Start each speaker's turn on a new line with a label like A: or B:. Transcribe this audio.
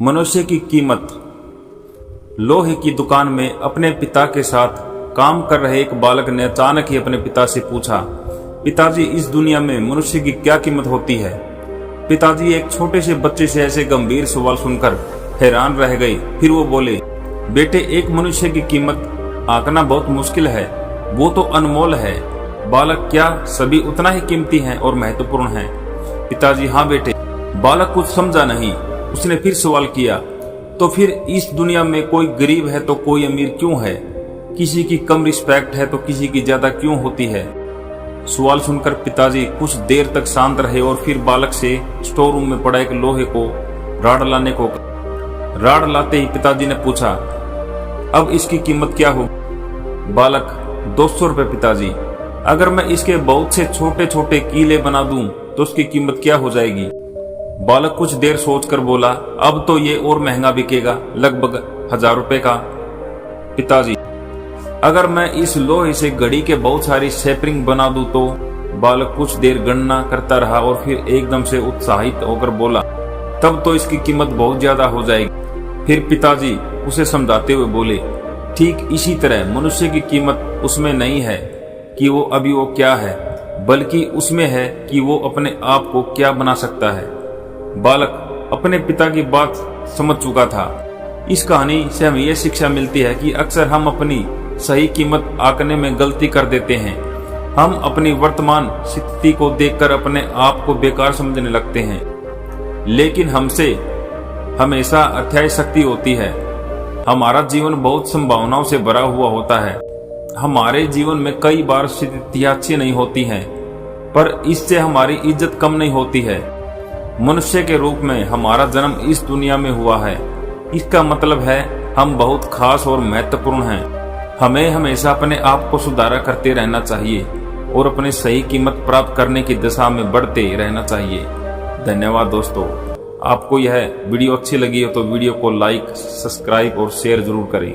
A: मनुष्य की कीमत। लोहे की दुकान में अपने पिता के साथ काम कर रहे एक बालक ने अचानक ही अपने पिता से पूछा, पिताजी, इस दुनिया में मनुष्य की क्या कीमत होती है? पिताजी एक छोटे से बच्चे से ऐसे गंभीर सवाल सुनकर हैरान रह गए। फिर वो बोले, बेटे, एक मनुष्य की कीमत आंकना बहुत मुश्किल है, वो तो अनमोल है। बालक, क्या सभी उतना ही कीमती हैं और महत्वपूर्ण हैं? पिताजी, हाँ बेटे। बालक कुछ समझा नहीं। उसने फिर सवाल किया, तो फिर इस दुनिया में कोई गरीब है तो कोई अमीर क्यों है? किसी की कम रिस्पेक्ट है तो किसी की ज्यादा क्यों होती है? सवाल सुनकर पिताजी कुछ देर तक शांत रहे और फिर बालक से स्टोर रूम में पड़ा एक लोहे को राड लाने को कहा। राड लाते ही पिताजी ने पूछा, अब इसकी कीमत क्या हो? बालक, 200 रुपए पिताजी। अगर मैं इसके बहुत से छोटे छोटे कीले बना दूं तो उसकी कीमत क्या हो जाएगी? बालक कुछ देर सोचकर बोला, अब तो ये और महंगा बिकेगा, लगभग 1000 रुपए का। पिताजी, अगर मैं इस लोहे से घड़ी के बहुत सारी शेपरिंग बना दूं तो? बालक कुछ देर गणना करता रहा और फिर एकदम से उत्साहित होकर बोला, तब तो इसकी कीमत बहुत ज्यादा हो जाएगी। फिर पिताजी उसे समझाते हुए बोले, ठीक इसी तरह मनुष्य की कीमत उसमें नहीं है कि वो अभी वो क्या है, बल्कि उसमें है कि वो अपने आप को क्या बना सकता है। बालक अपने पिता की बात समझ चुका था। इस कहानी से हमें यह शिक्षा मिलती है कि अक्सर हम अपनी सही कीमत आंकने में गलती कर देते हैं। हम अपनी वर्तमान स्थिति को देखकर अपने आप को बेकार समझने लगते हैं, लेकिन हमसे हमेशा अथाह शक्ति होती है। हमारा जीवन बहुत संभावनाओं से भरा हुआ होता है। हमारे जीवन में कई बार स्थितियां अच्छी नहीं होती हैं, पर इससे हमारी इज्जत कम नहीं होती है। मनुष्य के रूप में हमारा जन्म इस दुनिया में हुआ है, इसका मतलब है हम बहुत खास और महत्वपूर्ण हैं। हमें हमेशा अपने आप को सुधारा करते रहना चाहिए और अपनी सही कीमत प्राप्त करने की दिशा में बढ़ते रहना चाहिए। धन्यवाद दोस्तों। आपको यह वीडियो अच्छी लगी हो तो वीडियो को लाइक, सब्सक्राइब और शेयर जरूर करें।